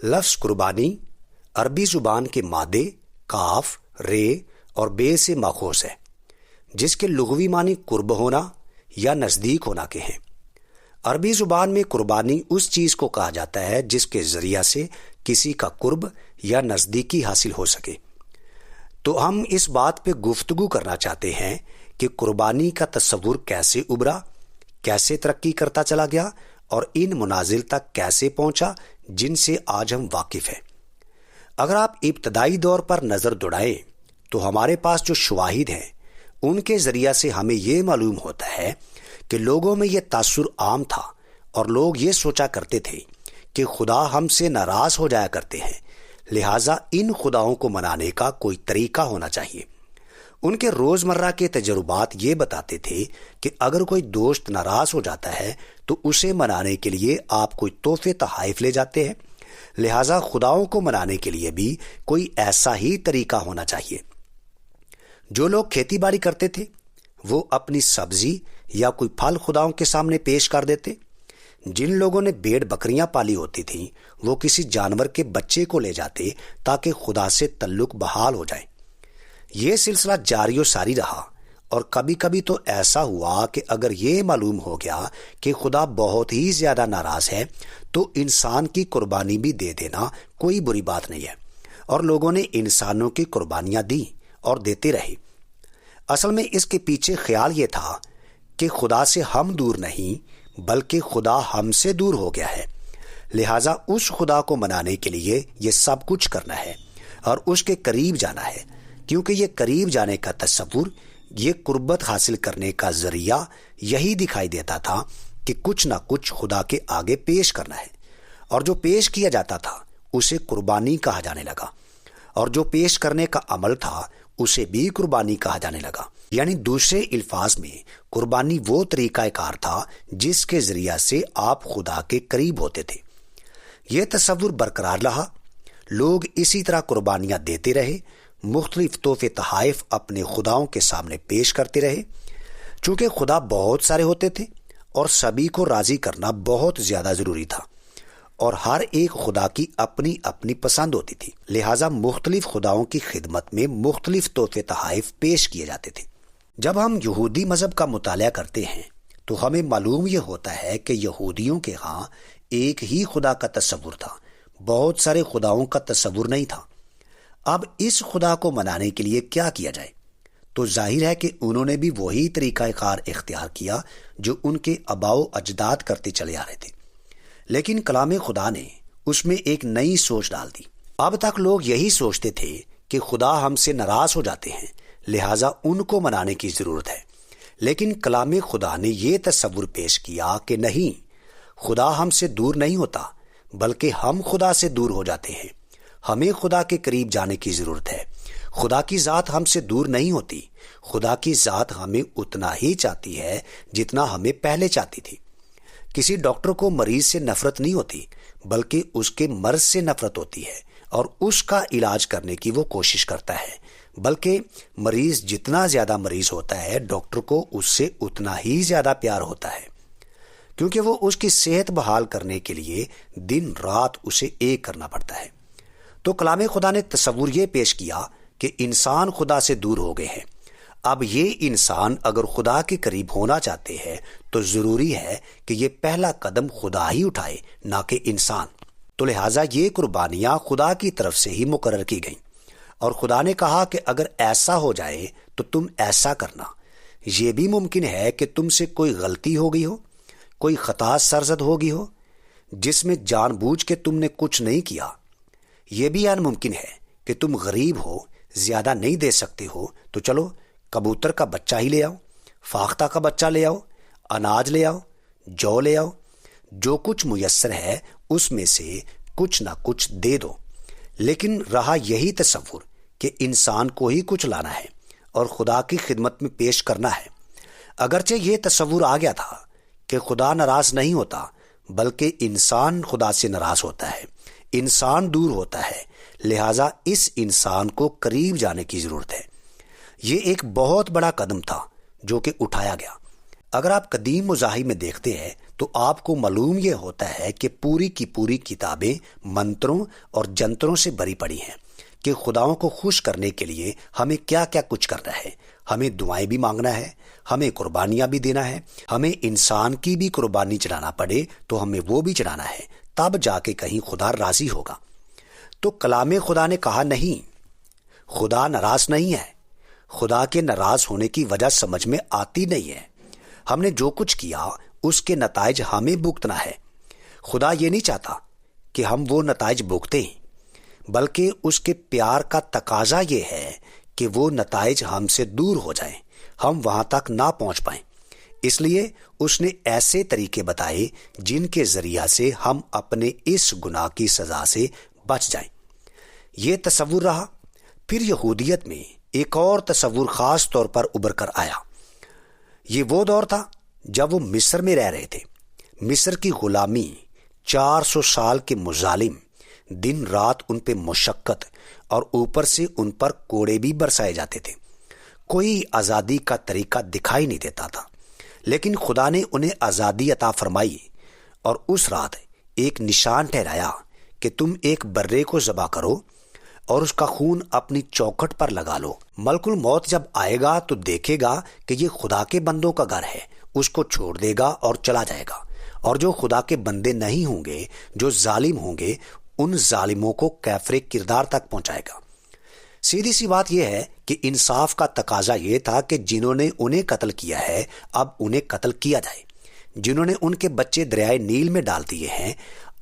لفظ قربانی عربی زبان کے مادے کاف، رے اور بے سے ماخوذ ہے، جس کے لغوی معنی قرب ہونا یا نزدیک ہونا کے ہیں۔ عربی زبان میں قربانی اس چیز کو کہا جاتا ہے جس کے ذریعہ سے کسی کا قرب یا نزدیکی حاصل ہو سکے۔ تو ہم اس بات پہ گفتگو کرنا چاہتے ہیں کہ قربانی کا تصور کیسے ابھرا، کیسے ترقی کرتا چلا گیا اور ان منازل تک کیسے پہنچا جن سے آج ہم واقف ہیں۔ اگر آپ ابتدائی دور پر نظر دوڑائیں تو ہمارے پاس جو شواہد ہیں ان کے ذریعہ سے ہمیں یہ معلوم ہوتا ہے کہ لوگوں میں یہ تاثر عام تھا اور لوگ یہ سوچا کرتے تھے کہ خدا ہم سے ناراض ہو جایا کرتے ہیں، لہٰذا ان خداؤں کو منانے کا کوئی طریقہ ہونا چاہیے۔ ان کے روزمرہ کے تجربات یہ بتاتے تھے کہ اگر کوئی دوست ناراض ہو جاتا ہے تو اسے منانے کے لیے آپ کوئی تحفے تحائف لے جاتے ہیں، لہٰذا خداؤں کو منانے کے لیے بھی کوئی ایسا ہی طریقہ ہونا چاہیے۔ جو لوگ کھیتی باڑی کرتے تھے وہ اپنی سبزی یا کوئی پھل خداؤں کے سامنے پیش کر دیتے۔ جن لوگوں نے بھیڑ بکریاں پالی ہوتی تھیں وہ کسی جانور کے بچے کو لے جاتے تاکہ خدا سے تعلق بحال ہو جائے۔ یہ سلسلہ جاری و ساری رہا، اور کبھی کبھی تو ایسا ہوا کہ اگر یہ معلوم ہو گیا کہ خدا بہت ہی زیادہ ناراض ہے تو انسان کی قربانی بھی دے دینا کوئی بری بات نہیں ہے، اور لوگوں نے انسانوں کی قربانیاں دی اور دیتے رہے۔ اصل میں اس کے پیچھے خیال یہ تھا کہ خدا سے ہم دور نہیں بلکہ خدا ہم سے دور ہو گیا ہے، لہٰذا اس خدا کو منانے کے لیے یہ سب کچھ کرنا ہے اور اس کے قریب جانا ہے، کیونکہ یہ قریب جانے کا تصور، یہ قربت حاصل کرنے کا ذریعہ یہی دکھائی دیتا تھا کہ کچھ نہ کچھ خدا کے آگے پیش کرنا ہے، اور جو پیش کیا جاتا تھا اسے قربانی کہا جانے لگا، اور جو پیش کرنے کا عمل تھا اسے بھی قربانی کہا جانے لگا۔ یعنی دوسرے الفاظ میں قربانی وہ طریقہ کار تھا جس کے ذریعہ سے آپ خدا کے قریب ہوتے تھے۔ یہ تصور برقرار رہا، لوگ اسی طرح قربانیاں دیتے رہے، مختلف تحفے تحائف اپنے خداؤں کے سامنے پیش کرتے رہے۔ چونکہ خدا بہت سارے ہوتے تھے اور سبھی کو راضی کرنا بہت زیادہ ضروری تھا، اور ہر ایک خدا کی اپنی اپنی پسند ہوتی تھی، لہٰذا مختلف خداؤں کی خدمت میں مختلف تحفے تحائف پیش کیے جاتے تھے۔ جب ہم یہودی مذہب کا مطالعہ کرتے ہیں تو ہمیں معلوم یہ ہوتا ہے کہ یہودیوں کے ہاں ایک ہی خدا کا تصور تھا، بہت سارے خداؤں کا تصور نہیں تھا۔ اب اس خدا کو منانے کے لیے کیا کیا جائے؟ تو ظاہر ہے کہ انہوں نے بھی وہی طریقہ کار اختیار کیا جو ان کے آباء و اجداد کرتے چلے آ رہے تھے، لیکن کلام خدا نے اس میں ایک نئی سوچ ڈال دی۔ اب تک لوگ یہی سوچتے تھے کہ خدا ہم سے ناراض ہو جاتے ہیں، لہٰذا ان کو منانے کی ضرورت ہے، لیکن کلام خدا نے یہ تصور پیش کیا کہ نہیں، خدا ہم سے دور نہیں ہوتا بلکہ ہم خدا سے دور ہو جاتے ہیں۔ ہمیں خدا کے قریب جانے کی ضرورت ہے۔ خدا کی ذات ہم سے دور نہیں ہوتی، خدا کی ذات ہمیں اتنا ہی چاہتی ہے جتنا ہمیں پہلے چاہتی تھی۔ کسی ڈاکٹر کو مریض سے نفرت نہیں ہوتی بلکہ اس کے مرض سے نفرت ہوتی ہے، اور اس کا علاج کرنے کی وہ کوشش کرتا ہے، بلکہ مریض جتنا زیادہ مریض ہوتا ہے ڈاکٹر کو اس سے اتنا ہی زیادہ پیار ہوتا ہے، کیونکہ وہ اس کی صحت بحال کرنے کے لیے دن رات اسے ایک کرنا پڑتا ہے۔ تو کلام خدا نے تصور یہ پیش کیا کہ انسان خدا سے دور ہو گئے ہیں۔ اب یہ انسان اگر خدا کے قریب ہونا چاہتے ہیں تو ضروری ہے کہ یہ پہلا قدم خدا ہی اٹھائے، نہ کہ انسان۔ تو لہٰذا یہ قربانیاں خدا کی طرف سے ہی مقرر کی گئیں، اور خدا نے کہا کہ اگر ایسا ہو جائے تو تم ایسا کرنا۔ یہ بھی ممکن ہے کہ تم سے کوئی غلطی ہو گئی ہو، کوئی خطا سرزد ہو گئی ہو جس میں جان بوجھ کے تم نے کچھ نہیں کیا۔ یہ بھی ممکن ہے کہ تم غریب ہو، زیادہ نہیں دے سکتے ہو، تو چلو کبوتر کا بچہ ہی لے آؤ، فاختہ کا بچہ لے آؤ، اناج لے آؤ، جو لے آؤ، جو کچھ میسر ہے اس میں سے کچھ نہ کچھ دے دو۔ لیکن رہا یہی تصور کہ انسان کو ہی کچھ لانا ہے اور خدا کی خدمت میں پیش کرنا ہے۔ اگرچہ یہ تصور آ گیا تھا کہ خدا ناراض نہیں ہوتا بلکہ انسان خدا سے ناراض ہوتا ہے، انسان دور ہوتا ہے، لہٰذا اس انسان کو قریب جانے کی ضرورت ہے۔ یہ ایک بہت بڑا قدم تھا جو کہ اٹھایا گیا۔ اگر آپ قدیم مذاہب میں دیکھتے ہیں تو آپ کو معلوم یہ ہوتا ہے کہ پوری کی پوری کتابیں منتروں اور جنتروں سے بھری پڑی ہیں کہ خداؤں کو خوش کرنے کے لیے ہمیں کیا کیا کچھ کرنا ہے. ہمیں دعائیں بھی مانگنا ہے، ہمیں قربانیاں بھی دینا ہے، ہمیں انسان کی بھی قربانی چڑھانا پڑے تو ہمیں وہ بھی چڑھانا ہے، تب جا کے کہیں خدا راضی ہوگا. تو کلام خدا نے کہا نہیں، خدا ناراض نہیں ہے. خدا کے ناراض ہونے کی وجہ سمجھ میں آتی نہیں ہے. ہم نے جو کچھ کیا اس کے نتائج ہمیں بھگتنا ہے. خدا یہ نہیں چاہتا کہ ہم وہ نتائج بھگتیں، بلکہ اس کے پیار کا تقاضا یہ ہے کہ وہ نتائج ہم سے دور ہو جائیں، ہم وہاں تک نہ پہنچ پائیں. اس لیے اس نے ایسے طریقے بتائے جن کے ذریعہ سے ہم اپنے اس گناہ کی سزا سے بچ جائیں. یہ تصور رہا. پھر یہودیت میں ایک اور تصور خاص طور پر ابھر کر آیا. یہ وہ دور تھا جب وہ مصر میں رہ رہے تھے. مصر کی غلامی، 400 سال کے مظالم، دن رات ان پہ مشقت، اور اوپر سے ان پر کوڑے بھی برسائے جاتے تھے. کوئی آزادی کا طریقہ دکھائی نہیں دیتا تھا. لیکن خدا نے انہیں آزادی عطا فرمائی اور اس رات ایک نشان ٹھہرایا کہ تم ایک برے کو ذبح کرو اور اس کا خون اپنی چوکھٹ پر لگا لو. ملک الموت جب آئے گا تو دیکھے گا کہ یہ خدا کے بندوں کا گھر ہے، اس کو چھوڑ دے گا اور چلا جائے گا. اور جو خدا کے بندے نہیں ہوں گے، جو ظالم ہوں گے، ان ظالموں کو کیفر کردار تک پہنچائے گا. سیدھی سی بات یہ ہے کہ انصاف کا تقاضا یہ تھا کہ جنہوں نے انہیں قتل کیا ہے اب انہیں قتل کیا جائے. جنہوں نے ان کے بچے دریائے نیل میں ڈال دیے ہیں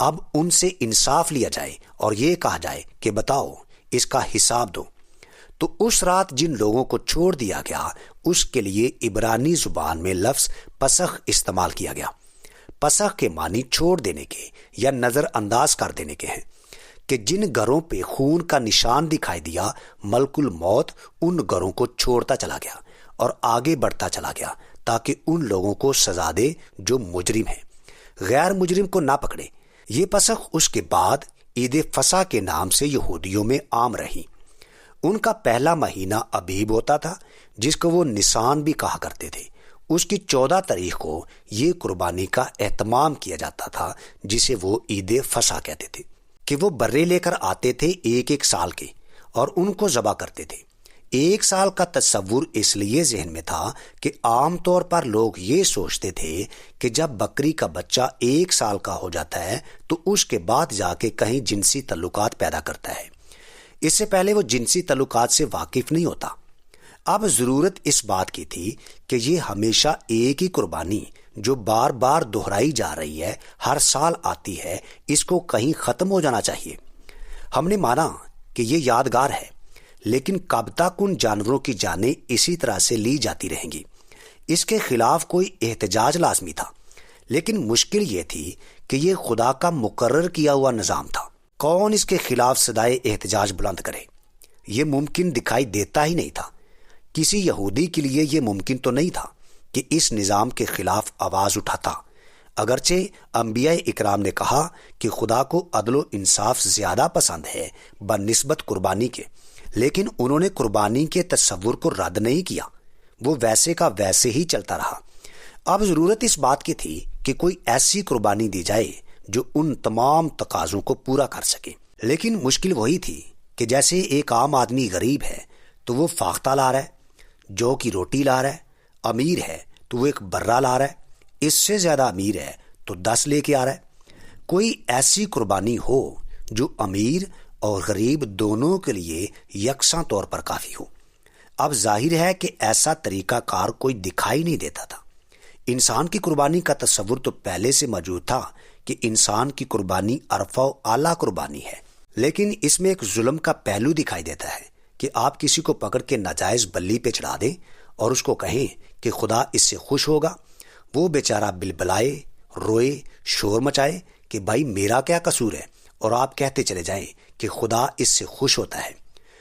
اب ان سے انصاف لیا جائے اور یہ کہا جائے کہ بتاؤ اس کا حساب دو. تو اس رات جن لوگوں کو چھوڑ دیا گیا اس کے لیے عبرانی زبان میں لفظ پسخ استعمال کیا گیا. پسخ کے معنی چھوڑ دینے کے یا نظر انداز کر دینے کے ہیں کہ جن گھروں پہ خون کا نشان دکھائی دیا ملک الموت ان گھروں کو چھوڑتا چلا گیا اور آگے بڑھتا چلا گیا تاکہ ان لوگوں کو سزا دے جو مجرم ہیں، غیر مجرم کو نہ پکڑے. یہ پسخ اس کے بعد عید فصح کے نام سے یہودیوں میں عام رہی. ان کا پہلا مہینہ ابیب ہوتا تھا جس کو وہ نسان بھی کہا کرتے تھے. اس کی 14 تاریخ کو یہ قربانی کا اہتمام کیا جاتا تھا جسے وہ عید فصح کہتے تھے کہ وہ برے لے کر آتے تھے ایک سال کے اور ان کو ذبح کرتے تھے. 1 سال کا تصور اس لیے ذہن میں تھا کہ عام طور پر لوگ یہ سوچتے تھے کہ جب بکری کا بچہ 1 سال کا ہو جاتا ہے تو اس کے بعد جا کے کہیں جنسی تعلقات پیدا کرتا ہے. اس سے پہلے وہ جنسی تعلقات سے واقف نہیں ہوتا. اب ضرورت اس بات کی تھی کہ یہ ہمیشہ ایک ہی قربانی جو بار بار دہرائی جا رہی ہے، ہر سال آتی ہے، اس کو کہیں ختم ہو جانا چاہیے. ہم نے مانا کہ یہ یادگار ہے، لیکن کب تک ان جانوروں کی جانیں اسی طرح سے لی جاتی رہیں گی؟ اس کے خلاف کوئی احتجاج لازمی تھا. لیکن مشکل یہ تھی کہ یہ خدا کا مقرر کیا ہوا نظام تھا. کون اس کے خلاف صدائے احتجاج بلند کرے؟ یہ ممکن دکھائی دیتا ہی نہیں تھا. کسی یہودی کے لیے یہ ممکن تو نہیں تھا کہ اس نظام کے خلاف آواز اٹھاتا. اگرچہ انبیاء اکرام نے کہا کہ خدا کو عدل و انصاف زیادہ پسند ہے بنسبت قربانی کے، لیکن انہوں نے قربانی کے تصور کو رد نہیں کیا. وہ ویسے کا ویسے ہی چلتا رہا. اب ضرورت اس بات کی تھی کہ کوئی ایسی قربانی دی جائے جو ان تمام تقاضوں کو پورا کر سکے. لیکن مشکل وہی تھی کہ جیسے ایک عام آدمی غریب ہے تو وہ فاختہ لا رہا ہے، جو کی روٹی لا رہا ہے. امیر ہے تو وہ ایک برا لا رہا ہے، اس سے زیادہ امیر ہے تو 10 لے کے آ رہا ہے. کوئی ایسی قربانی ہو جو امیر اور غریب دونوں کے لیے یکساں طور پر کافی ہو. اب ظاہر ہے کہ ایسا طریقہ کار کوئی دکھائی نہیں دیتا تھا. انسان کی قربانی کا تصور تو پہلے سے موجود تھا کہ انسان کی قربانی ارفع و اعلیٰ قربانی ہے، لیکن اس میں ایک ظلم کا پہلو دکھائی دیتا ہے کہ آپ کسی کو پکڑ کے ناجائز بلی پہ چڑھا دیں اور اس کو کہیں کہ خدا اس سے خوش ہوگا. وہ بیچارہ بلبلائے، روئے، شور مچائے کہ بھائی میرا کیا قصور ہے، اور آپ کہتے چلے جائیں کہ خدا اس سے خوش ہوتا ہے.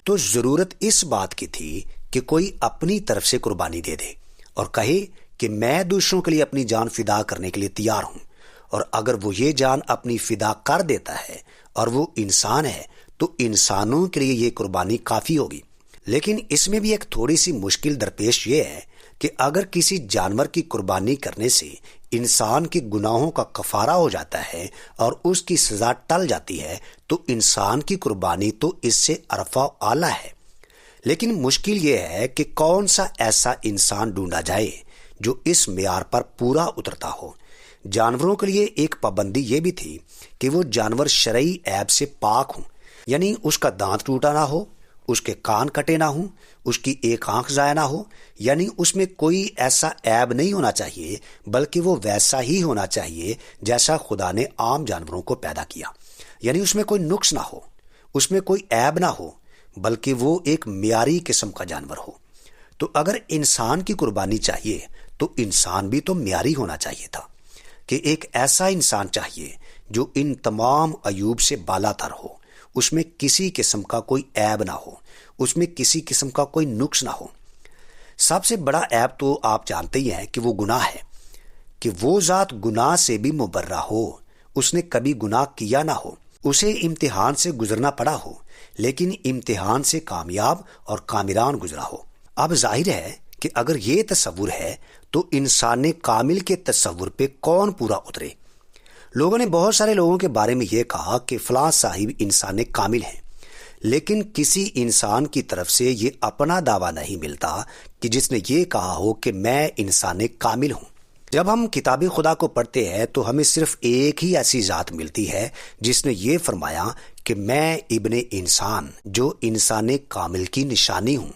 تو ضرورت اس بات کی تھی کہ کوئی اپنی طرف سے قربانی دے دے اور کہے کہ میں دوسروں کے لیے اپنی جان فدا کرنے کے لیے تیار ہوں. اور اگر وہ یہ جان اپنی فدا کر دیتا ہے اور وہ انسان ہے تو انسانوں کے لیے یہ قربانی کافی ہوگی. لیکن اس میں بھی ایک تھوڑی سی مشکل درپیش یہ ہے کہ اگر کسی جانور کی قربانی کرنے سے انسان کے گناہوں کا کفارہ ہو جاتا ہے اور اس کی سزا ٹل جاتی ہے تو انسان کی قربانی تو اس سے ارفع و اعلیٰ ہے۔ لیکن مشکل یہ ہے کہ کون سا ایسا انسان ڈھونڈا جائے جو اس معیار پر پورا اترتا ہو۔ جانوروں کے لیے ایک پابندی یہ بھی تھی کہ وہ جانور شرعی عیب سے پاک ہوں، یعنی اس کا دانت ٹوٹا نہ ہو، اس کے کان کٹے نہ ہوں، اس کی ایک آنکھ ضائع نہ ہو، یعنی اس میں کوئی ایسا عیب نہیں ہونا چاہیے، بلکہ وہ ویسا ہی ہونا چاہیے جیسا خدا نے عام جانوروں کو پیدا کیا، یعنی اس میں کوئی نقص نہ ہو، اس میں کوئی عیب نہ ہو، بلکہ وہ ایک معیاری قسم کا جانور ہو۔ تو اگر انسان کی قربانی چاہیے تو انسان بھی تو معیاری ہونا چاہیے تھا، کہ ایک ایسا انسان چاہیے جو ان تمام عیوب سے بالا تر ہو، اس میں کسی قسم کا کوئی عیب نہ ہو، اس میں کسی قسم کا کوئی نقص نہ ہو۔ سب سے بڑا عیب تو آپ جانتے ہی ہیں کہ وہ گناہ ہے، کہ وہ ذات گناہ سے بھی مبرہ ہو، اس نے کبھی گناہ کیا نہ ہو، اسے امتحان سے گزرنا پڑا ہو لیکن امتحان سے کامیاب اور کامران گزرا ہو۔ اب ظاہر ہے کہ اگر یہ تصور ہے تو انسان کامل کے تصور پہ کون پورا اترے؟ لوگوں نے بہت سارے لوگوں کے بارے میں یہ کہا کہ فلاں صاحب انسان کامل ہیں، لیکن کسی انسان کی طرف سے یہ اپنا دعویٰ نہیں ملتا کہ جس نے یہ کہا ہو کہ میں انسان کامل ہوں۔ جب ہم کتاب خدا کو پڑھتے ہیں تو ہمیں صرف ایک ہی ایسی ذات ملتی ہے جس نے یہ فرمایا کہ میں ابن انسان، جو انسان کامل کی نشانی ہوں،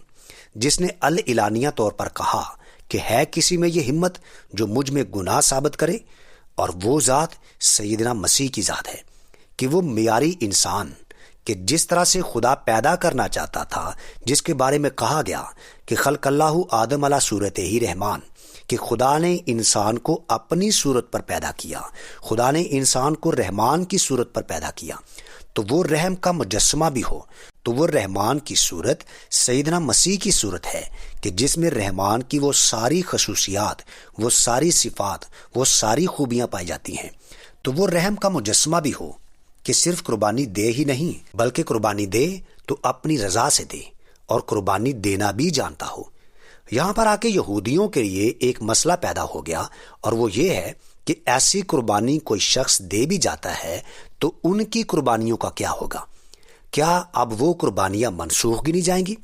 جس نے الاعلانیہ طور پر کہا کہ ہے کسی میں یہ ہمت جو مجھ میں گناہ ثابت کرے، اور وہ ذات سیدنا مسیح کی ذات ہے کہ وہ معیاری انسان، کہ جس طرح سے خدا پیدا کرنا چاہتا تھا، جس کے بارے میں کہا گیا کہ خلق اللہ آدم علی صورت ہی رحمان، کہ خدا نے انسان کو اپنی صورت پر پیدا کیا، خدا نے انسان کو رحمان کی صورت پر پیدا کیا، تو وہ رحم کا مجسمہ بھی ہو، تو وہ رحمان کی صورت سیدنا مسیح کی صورت ہے کہ جس میں رحمان کی وہ ساری خصوصیات، وہ ساری صفات، وہ ساری خوبیاں پائی جاتی ہیں۔ تو وہ رحم کا مجسمہ بھی ہو کہ صرف قربانی دے ہی نہیں، بلکہ قربانی دے تو اپنی رضا سے دے، اور قربانی دینا بھی جانتا ہو۔ یہاں پر آ کے یہودیوں کے لیے ایک مسئلہ پیدا ہو گیا، اور وہ یہ ہے کہ ایسی قربانی کوئی شخص دے بھی جاتا ہے تو ان کی قربانیوں کا کیا ہوگا؟ کیا اب وہ قربانیاں منسوخ گنی جائیں گی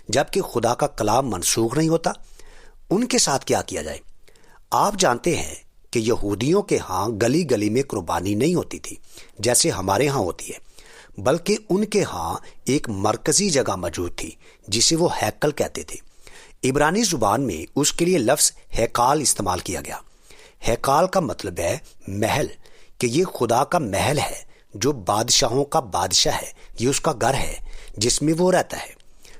جبکہ خدا کا کلام منسوخ نہیں ہوتا؟ ان کے ساتھ کیا کیا جائے؟ آپ جانتے ہیں کہ یہودیوں کے ہاں گلی گلی میں قربانی نہیں ہوتی تھی جیسے ہمارے ہاں ہوتی ہے، بلکہ ان کے ہاں ایک مرکزی جگہ موجود تھی جسے وہ ہیکل کہتے تھے۔ عبرانی زبان میں اس کے لیے لفظ ہیکال استعمال کیا گیا۔ ہیکال کا مطلب ہے محل، کہ یہ خدا کا محل ہے جو بادشاہوں کا بادشاہ ہے، یہ اس کا گھر ہے جس میں وہ رہتا ہے،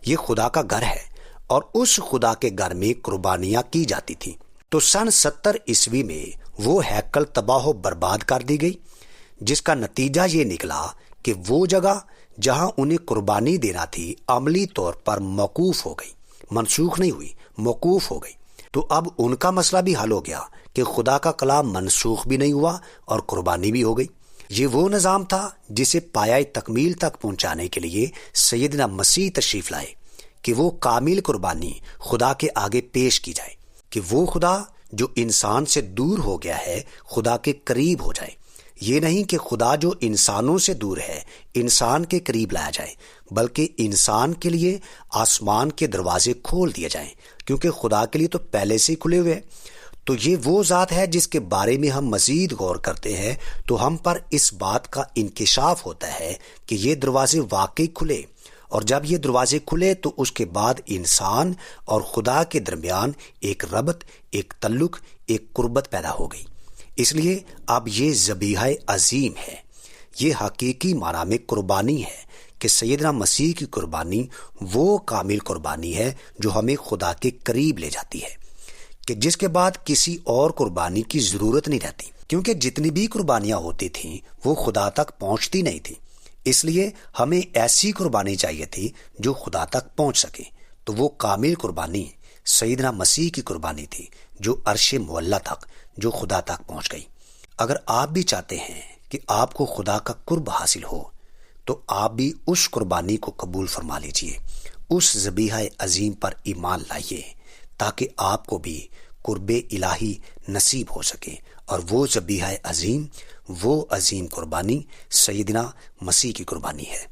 یہ خدا کا گھر ہے، اور اس خدا کے گھر میں قربانیاں کی جاتی تھیں۔ تو سن 70 عیسوی میں وہ ہیکل تباہ و برباد کر دی گئی، جس کا نتیجہ یہ نکلا کہ وہ جگہ جہاں انہیں قربانی دینا تھی عملی طور پر موقوف ہو گئی، منسوخ نہیں ہوئی، موقوف ہو گئی۔ تو اب ان کا مسئلہ بھی حل ہو گیا کہ خدا کا کلام منسوخ بھی نہیں ہوا اور قربانی بھی ہو گئی۔ یہ وہ نظام تھا جسے پایہ تکمیل تک پہنچانے کے لیے سیدنا مسیح تشریف لائے، کہ وہ کامل قربانی خدا کے آگے پیش کی جائے، کہ وہ خدا جو انسان سے دور ہو گیا ہے خدا کے قریب ہو جائے۔ یہ نہیں کہ خدا جو انسانوں سے دور ہے انسان کے قریب لایا جائے، بلکہ انسان کے لیے آسمان کے دروازے کھول دیے جائیں، کیونکہ خدا کے لیے تو پہلے سے ہی کھلے ہوئے ہیں۔ تو یہ وہ ذات ہے جس کے بارے میں ہم مزید غور کرتے ہیں تو ہم پر اس بات کا انکشاف ہوتا ہے کہ یہ دروازے واقعی کھلے، اور جب یہ دروازے کھلے تو اس کے بعد انسان اور خدا کے درمیان ایک ربط، ایک تعلق، ایک قربت پیدا ہو گئی۔ اس لیے اب یہ ذبیحہ عظیم ہے، یہ حقیقی معنی میں قربانی ہے کہ سیدنا مسیح کی قربانی وہ کامل قربانی ہے جو ہمیں خدا کے قریب لے جاتی ہے، کہ جس کے بعد کسی اور قربانی کی ضرورت نہیں رہتی، کیونکہ جتنی بھی قربانیاں ہوتی تھیں وہ خدا تک پہنچتی نہیں تھی۔ اس لیے ہمیں ایسی قربانی چاہیے تھی جو خدا تک پہنچ سکے، تو وہ کامل قربانی سیدنا مسیح کی قربانی تھی جو عرش معلی تک، جو خدا تک پہنچ گئی۔ اگر آپ بھی چاہتے ہیں کہ آپ کو خدا کا قرب حاصل ہو تو آپ بھی اس قربانی کو قبول فرما لیجئے، اس ذبیحہ عظیم پر ایمان لائیے، تاکہ آپ کو بھی قرب الہی نصیب ہو سکے، اور وہ ذبیحہ عظیم، وہ عظیم قربانی سیدنا مسیح کی قربانی ہے۔